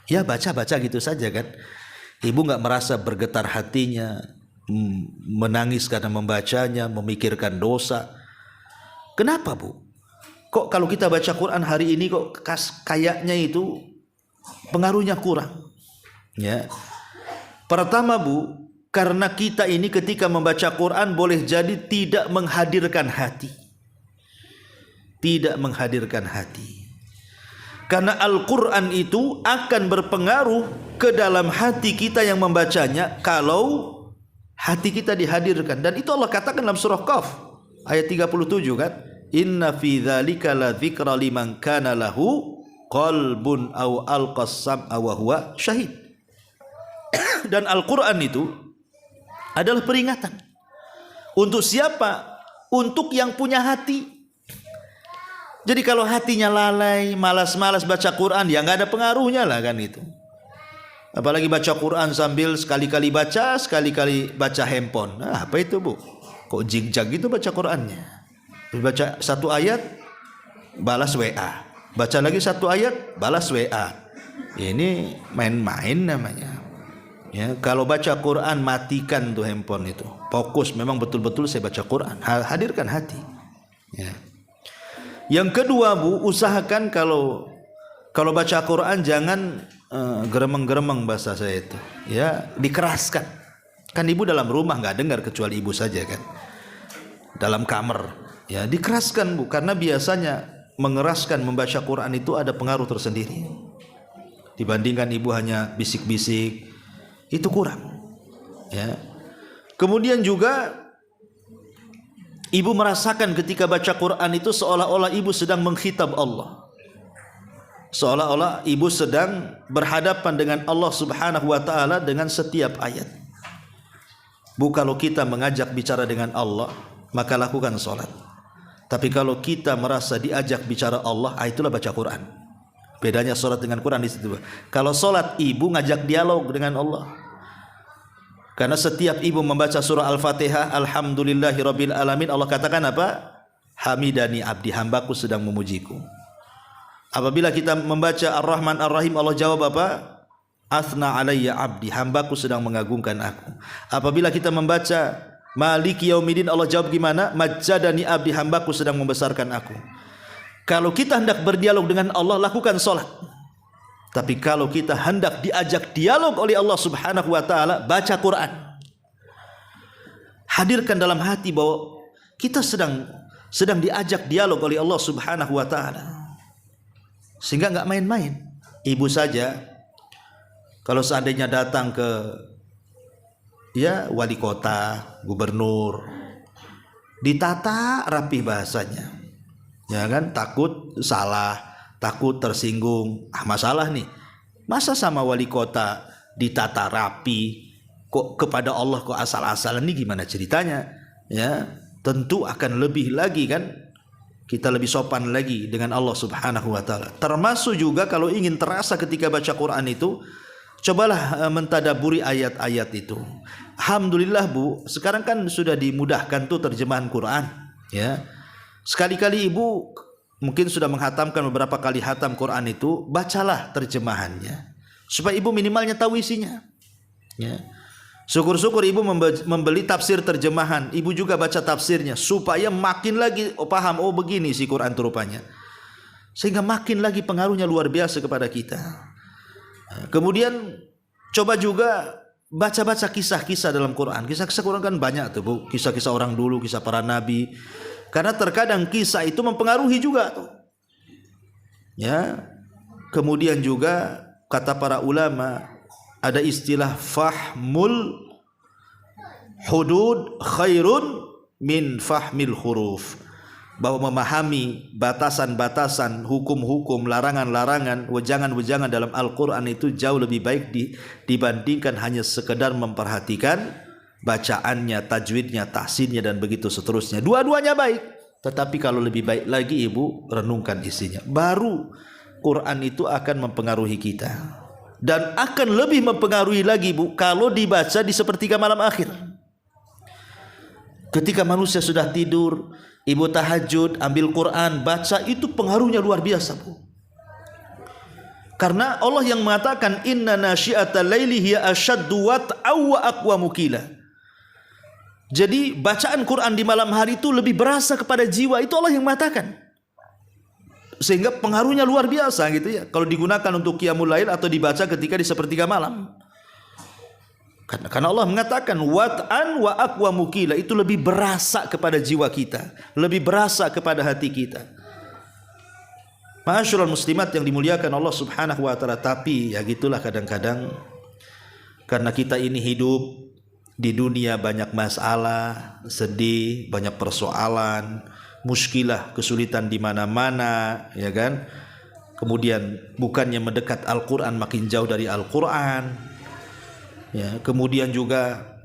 Ya baca-baca gitu saja kan. Ibu nggak merasa bergetar hatinya, menangis karena membacanya, memikirkan dosa. Kenapa, Bu? Kok kalau kita baca Quran hari ini kok kayaknya itu pengaruhnya kurang? Ya. Pertama, Bu, karena kita ini ketika membaca Quran boleh jadi tidak menghadirkan hati. Tidak menghadirkan hati. Karena Al-Quran itu akan berpengaruh ke dalam hati kita yang membacanya kalau hati kita dihadirkan. Dan itu Allah katakan dalam surah Qaf ayat 37 kan, inna fi dzalika la dzikra liman kana lahu qalbun aw alqas sam'a wa huwa syahid. Dan Al-Quran itu adalah peringatan untuk siapa? Untuk yang punya hati. Jadi kalau hatinya lalai, malas-malas baca Quran, ya nggak ada pengaruhnya lah kan itu. Apalagi baca Quran sambil sekali-kali baca handphone. Nah, apa itu, Bu? Kok jigjag gitu baca Qurannya? Baca satu ayat, balas WA. Baca lagi satu ayat, balas WA. Ini main-main namanya. Ya, kalau baca Quran matikan tuh handphone itu. Fokus, memang betul-betul saya baca Quran. Hadirkan hati. Ya. Yang kedua, Bu, usahakan kalau baca Quran jangan geremeng-geremeng bahasa saya itu. Ya, dikeraskan. Kan ibu dalam rumah nggak dengar kecuali ibu saja kan. Dalam kamar, ya dikeraskan Bu, karena biasanya mengeraskan membaca Quran itu ada pengaruh tersendiri. Dibandingkan ibu hanya bisik-bisik, itu kurang. Ya. Kemudian juga ibu merasakan ketika baca Quran itu seolah-olah ibu sedang mengkhitab Allah. Seolah-olah ibu sedang berhadapan dengan Allah Subhanahu wa taala dengan setiap ayat. Bu, kalau kita mengajak bicara dengan Allah, maka lakukan sholat. Tapi kalau kita merasa diajak bicara Allah, itulah baca Quran. Bedanya sholat dengan Quran di situ. Kalau sholat, ibu ngajak dialog dengan Allah. Karena setiap ibu membaca surah Al-Fatihah, Alhamdulillahirabbil alamin, Allah katakan apa? Hamidani abdi, hambaku sedang memujiku. Apabila kita membaca Ar-Rahman Ar-Rahim, Allah jawab apa? Athna alayya abdi, hambaku sedang mengagungkan aku. Apabila kita membaca Maliki Yaumiddin, Allah jawab gimana? Majjadani abdi, hambaku sedang membesarkan aku. Kalau kita hendak berdialog dengan Allah, lakukan sholat. Tapi kalau kita hendak diajak dialog oleh Allah Subhanahu wa taala, baca Quran. Hadirkan dalam hati bahwa kita sedang diajak dialog oleh Allah Subhanahu wa taala. Sehingga enggak main-main. Ibu saja kalau seandainya datang ke wali kota, gubernur, ditata rapi bahasanya. Ya kan, takut salah, takut tersinggung. Masalah nih. Masa sama wali kota ditata rapi, kok kepada Allah kok asal-asalan, nih gimana ceritanya? Ya, tentu akan lebih lagi kan, kita lebih sopan lagi dengan Allah Subhanahu wa taala. Termasuk juga kalau ingin terasa ketika baca Quran itu, cobalah mentadaburi ayat-ayat itu. Alhamdulillah Bu, sekarang kan sudah dimudahkan tuh terjemahan Quran, ya. Sekali-kali ibu mungkin sudah menghatamkan beberapa kali hatam Quran itu, bacalah terjemahannya supaya ibu minimalnya tahu isinya. Ya. Syukur-syukur ibu membeli tafsir terjemahan, ibu juga baca tafsirnya supaya makin lagi paham, oh begini si Quran itu rupanya. Sehingga makin lagi pengaruhnya luar biasa kepada kita. Kemudian coba juga baca-baca kisah-kisah dalam Quran. Kisah-kisah Quran kan banyak tuh Bu, kisah-kisah orang dulu, kisah para nabi. Karena terkadang kisah itu mempengaruhi juga tuh. Ya. Kemudian juga kata para ulama, ada istilah fahmul hudud khairun min fahmil huruf, bahwa memahami batasan-batasan, hukum-hukum, larangan-larangan, wejangan-wejangan dalam Al-Quran itu jauh lebih baik dibandingkan hanya sekedar memperhatikan bacaannya, tajwidnya, tahsinnya, dan begitu seterusnya. Dua-duanya baik, tetapi kalau lebih baik lagi ibu renungkan isinya. Baru Quran itu akan mempengaruhi kita. Dan akan lebih mempengaruhi lagi Bu, kalau dibaca di sepertiga malam akhir. Ketika manusia sudah tidur, ibu tahajud, ambil Quran, baca, itu pengaruhnya luar biasa Bu. Karena Allah yang mengatakan inna nasyi'atal laili hiya asyaddu wat'aw wa aqwamu qila. Jadi bacaan Quran di malam hari itu lebih berasa kepada jiwa, itu Allah yang mengatakan. Sehingga pengaruhnya luar biasa gitu ya, kalau digunakan untuk qiyamul lail atau dibaca ketika di sepertiga malam. Karena Allah mengatakan wat'an wa aqwamu qila, itu lebih berasa kepada jiwa kita, lebih berasa kepada hati kita. Ma'asyiral muslimat yang dimuliakan Allah Subhanahu wa taala. Tapi ya gitulah, kadang-kadang karena kita ini hidup di dunia banyak masalah, sedih, banyak persoalan, muskilah, kesulitan di mana-mana, ya kan? Kemudian bukannya mendekat Al-Qur'an, makin jauh dari Al-Qur'an. Ya, kemudian juga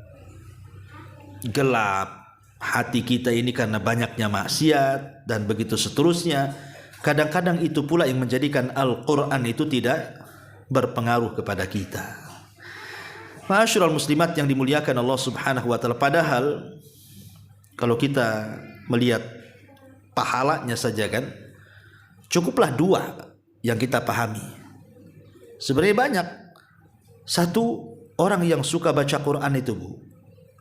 gelap hati kita ini karena banyaknya maksiat dan begitu seterusnya. Kadang-kadang itu pula yang menjadikan Al-Qur'an itu tidak berpengaruh kepada kita. Ma'asyiral muslimat yang dimuliakan Allah Subhanahu wa taala. Padahal kalau kita melihat pahalanya saja kan, cukuplah dua yang kita pahami. Sebenarnya banyak. Satu, orang yang suka baca Quran itu Bu,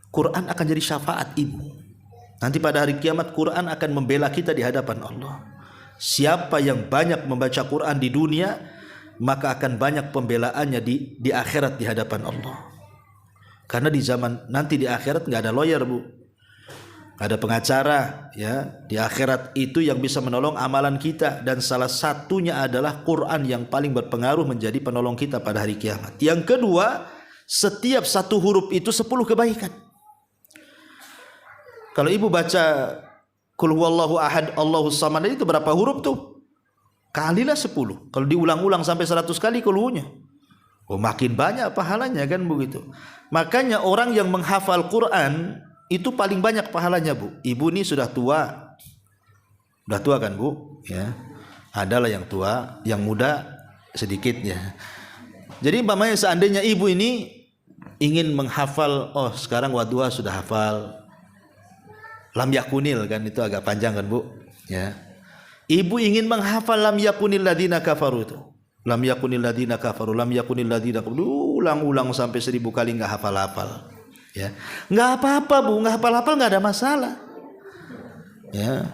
Quran akan jadi syafaat ibu. Nanti pada hari kiamat Quran akan membela kita di hadapan Allah. Siapa yang banyak membaca Quran di dunia, maka akan banyak pembelaannya di akhirat di hadapan Allah. Karena di zaman nanti di akhirat nggak ada lawyer, Bu. Nggak ada pengacara, ya. Di akhirat itu yang bisa menolong amalan kita, dan salah satunya adalah Quran yang paling berpengaruh menjadi penolong kita pada hari kiamat. Yang kedua, setiap satu huruf itu 10 kebaikan. Kalau ibu baca Qul huwallahu ahad Allahus samad itu berapa huruf tuh? Kalilah 10. Kalau diulang-ulang sampai 100 kali kulhunya, oh makin banyak pahalanya kan begitu. Makanya orang yang menghafal Quran itu paling banyak pahalanya, Bu. Ibu ini sudah tua. Sudah tua kan, Bu? Ya. Adalah yang tua, yang muda sedikitnya. Jadi umpamanya seandainya ibu ini ingin menghafal, oh sekarang wadua sudah hafal lam yakunil kan, itu agak panjang kan, Bu? Ya. Ibu ingin menghafal lam yakunil ladina kafaru itu. Lam yakunil ladina kafaru, lam yakunil ladina kafaru. Ulang-ulang sampai 1000 kali nggak hafal-hafal. Ya, nggak apa-apa, Bu, nggak hafal-hafal nggak ada masalah. Ya,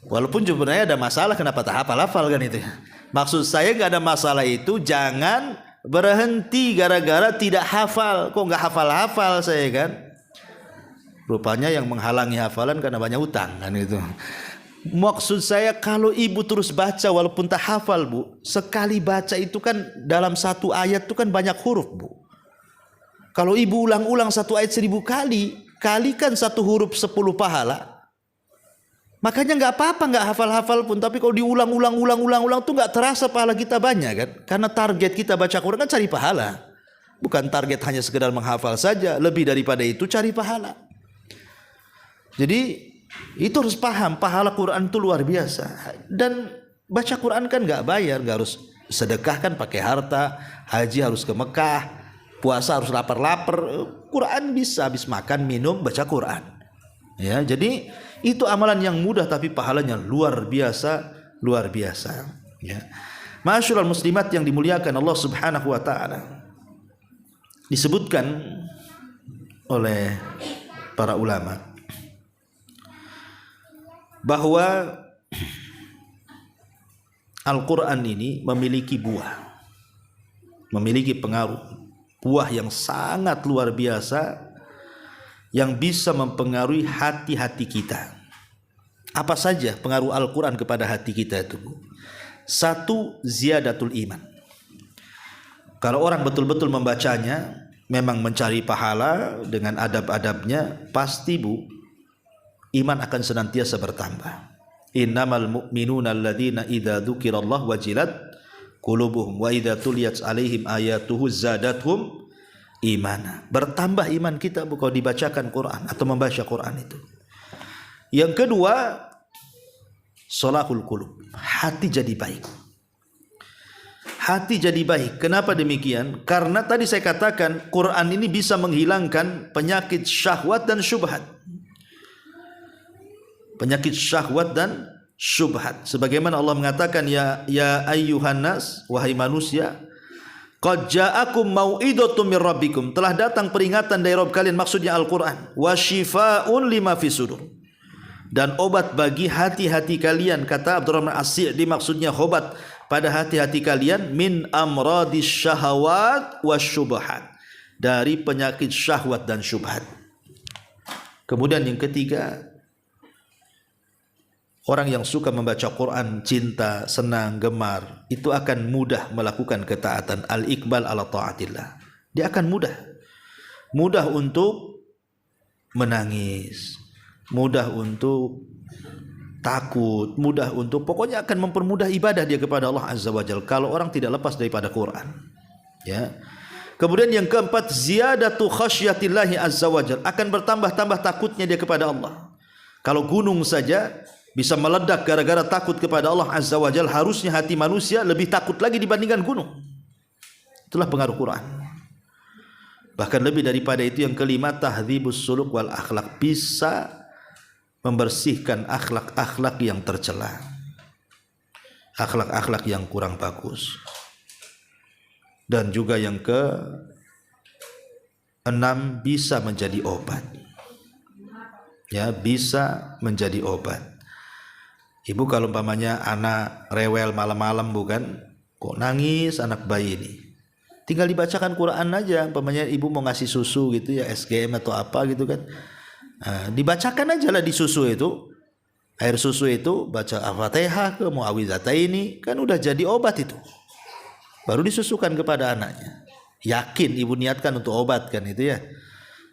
walaupun sebenarnya ada masalah, kenapa tak hafal-hafal kan itu? Maksud saya nggak ada masalah itu jangan berhenti gara-gara tidak hafal. Kok nggak hafal-hafal saya kan? Rupanya yang menghalangi hafalan karena banyak utang kan itu. Maksud saya kalau ibu terus baca walaupun tak hafal, Bu, sekali baca itu kan dalam satu ayat itu kan banyak huruf, Bu. Kalau ibu ulang-ulang satu ayat 1000 kali, kalikan satu huruf 10 pahala. Makanya nggak apa-apa nggak hafal-hafal pun, tapi kalau diulang-ulang tuh nggak terasa pahala kita banyak kan? Karena target kita baca Quran kan cari pahala, bukan target hanya sekedar menghafal saja. Lebih daripada itu cari pahala. Jadi itu harus paham, pahala Quran itu luar biasa. Dan baca Quran kan nggak bayar, nggak harus sedekah kan pakai harta, haji harus ke Mekah, puasa harus lapar-lapar. Quran bisa habis makan, minum, baca Quran. Ya, jadi itu amalan yang mudah tapi pahalanya luar biasa, luar biasa. Ya. Ma'asyiral muslimat yang dimuliakan Allah Subhanahu wa taala. Disebutkan oleh para ulama bahwa Al-Quran ini memiliki buah, memiliki pengaruh, buah yang sangat luar biasa yang bisa mempengaruhi hati-hati kita. Apa saja pengaruh Al-Quran kepada hati kita itu? Satu, ziyadatul iman. Kalau orang betul-betul membacanya, memang mencari pahala dengan adab-adabnya, pasti, Bu, iman akan senantiasa bertambah. Innamal mu'minuna alladzina idza dzukirallahu wajilat qulubuhum wa idza tuliyat alaihim ayatuhu zadathum imana. Bertambah iman kita kalau dibacakan Quran atau membaca Quran itu. Yang kedua, sholahul qulub. Hati jadi baik. Hati jadi baik. Kenapa demikian? Karena tadi saya katakan Quran ini bisa menghilangkan penyakit syahwat dan syubhat. Penyakit syahwat dan syubhat. Sebagaimana Allah mengatakan, ya ayyuhan nas, wahai manusia, qad ja'akum mau'idatum mir rabbikum, telah datang peringatan dari Rabb kalian, maksudnya Al-Qur'an, wa syifaa'un lima fis sudur, dan obat bagi hati-hati kalian. Kata Abdurrahman As-Sa'di, maksudnya obat pada hati-hati kalian, min amradis syahawat wasyubhat, dari penyakit syahwat dan syubhat. Kemudian yang ketiga, orang yang suka membaca Quran, cinta, senang, gemar, itu akan mudah melakukan ketaatan. Al-iqbal ala ta'atillah. Dia akan mudah untuk menangis, mudah untuk takut, mudah untuk, pokoknya akan mempermudah ibadah dia kepada Allah Azza wa Jalla kalau orang tidak lepas daripada Quran. Ya. Kemudian yang keempat, ziyadatu khasyatillahi Azza wa Jalla, akan bertambah-tambah takutnya dia kepada Allah. Kalau gunung saja bisa meledak gara-gara takut kepada Allah Azza wa Jalla, harusnya hati manusia lebih takut lagi dibandingkan gunung. Itulah pengaruh Quran. Bahkan lebih daripada itu, yang kelima, tahdzibus suluk wal akhlak, bisa membersihkan akhlak-akhlak yang tercela, akhlak-akhlak yang kurang bagus. Dan juga yang keenam, bisa menjadi obat. Ya, bisa menjadi obat. Ibu kalau umpamanya anak rewel malam-malam, bukan, kok nangis anak bayi ini, tinggal dibacakan Quran aja. Umpamanya ibu mau ngasih susu gitu ya, SGM atau apa gitu kan, dibacakan aja lah di susu itu, air susu itu, baca Al-Fatihah ke Muawwidhataini, kan udah jadi obat itu. Baru disusukan kepada anaknya. Yakin ibu niatkan untuk obat kan itu ya.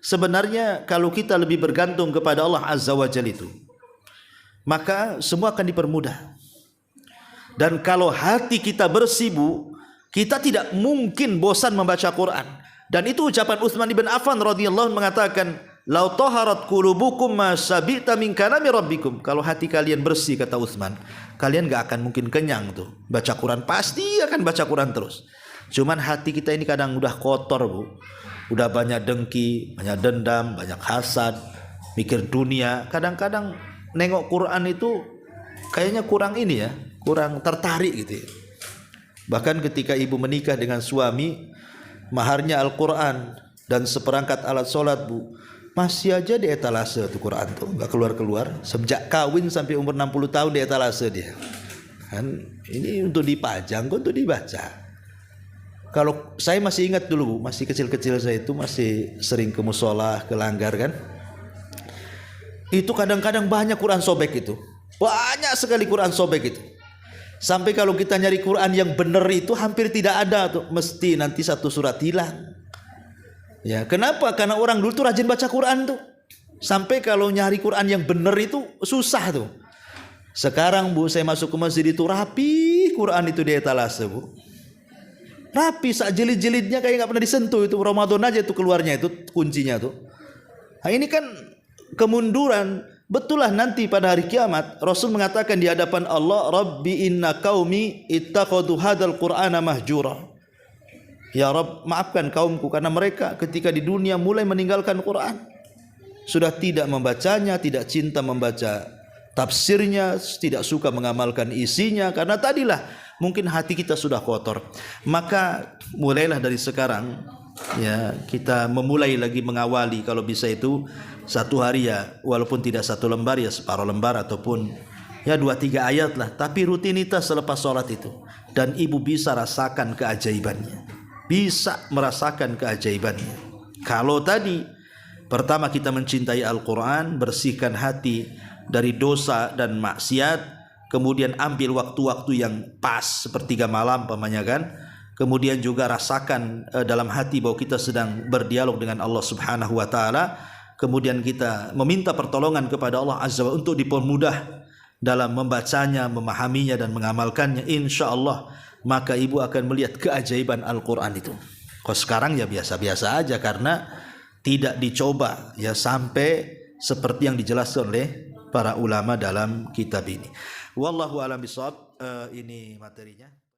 Sebenarnya kalau kita lebih bergantung kepada Allah Azza wa Jalla itu, maka semua akan dipermudah. Dan kalau hati kita bersih Bu, kita tidak mungkin bosan membaca Quran. Dan itu ucapan Utsman bin Affan radhiyallahu anhu mengatakan, "Lau taharat qulubukum ma sabita min kalami rabbikum." Kalau hati kalian bersih, kata Utsman, kalian gak akan mungkin kenyang tuh. Baca Quran pasti akan baca Quran terus. Cuman hati kita ini kadang udah kotor Bu. Udah banyak dengki, banyak dendam, banyak hasad, mikir dunia. Kadang-kadang nengok Quran itu kayaknya kurang ini ya, kurang tertarik gitu ya. Bahkan ketika ibu menikah dengan suami, maharnya Al-Quran dan seperangkat alat sholat Bu, masih aja di etalase tuh Quran tuh, gak keluar-keluar. Sejak kawin sampai umur 60 tahun di etalase dia. Kan ini untuk dipajang, untuk dibaca. Kalau saya masih ingat dulu Bu, masih kecil-kecil saya itu masih sering ke musola, ke langgar kan. Itu kadang-kadang banyak Quran sobek itu. Banyak sekali Quran sobek itu. Sampai kalau kita nyari Quran yang benar itu hampir tidak ada tuh, mesti nanti satu surat hilang. Ya, kenapa? Karena orang dulu tuh rajin baca Quran tuh. Sampai kalau nyari Quran yang benar itu susah tuh. Sekarang Bu, saya masuk ke masjid itu rapi Quran itu di etalase Bu. Rapi, sak jilid-jilidnya kayak nggak pernah disentuh itu. Ramadan aja itu keluarnya itu kuncinya tuh. Nah ini kan kemunduran. Betul lah nanti pada hari kiamat Rasul mengatakan di hadapan Allah, Rabbi inna qaumi ittakhadhu hadzal qur'ana mahjura. Ya Rabb, maafkan kaumku karena mereka ketika di dunia mulai meninggalkan Quran. Sudah tidak membacanya, tidak cinta membaca tafsirnya, tidak suka mengamalkan isinya, karena tadilah mungkin hati kita sudah kotor. Maka mulailah dari sekarang ya, kita memulai lagi mengawali, kalau bisa itu satu hari ya, walaupun tidak satu lembar ya separuh lembar, ataupun ya 2-3 ayat lah, tapi rutinitas selepas sholat itu. Dan ibu bisa rasakan keajaibannya, bisa merasakan keajaibannya. Kalau tadi pertama kita mencintai Al-Quran, bersihkan hati dari dosa dan maksiat, kemudian ambil waktu-waktu yang pas sepertiga malam pamannya kan, kemudian juga rasakan dalam hati bahwa kita sedang berdialog dengan Allah Subhanahu wa taala, kemudian kita meminta pertolongan kepada Allah Azza wa Jalla untuk dipermudah dalam membacanya, memahaminya dan mengamalkannya, insyaallah maka ibu akan melihat keajaiban Al-Qur'an itu. Kalau sekarang ya biasa-biasa aja karena tidak dicoba ya sampai seperti yang dijelaskan oleh para ulama dalam kitab ini. Wallahu a'lam bishawab. Ini materinya.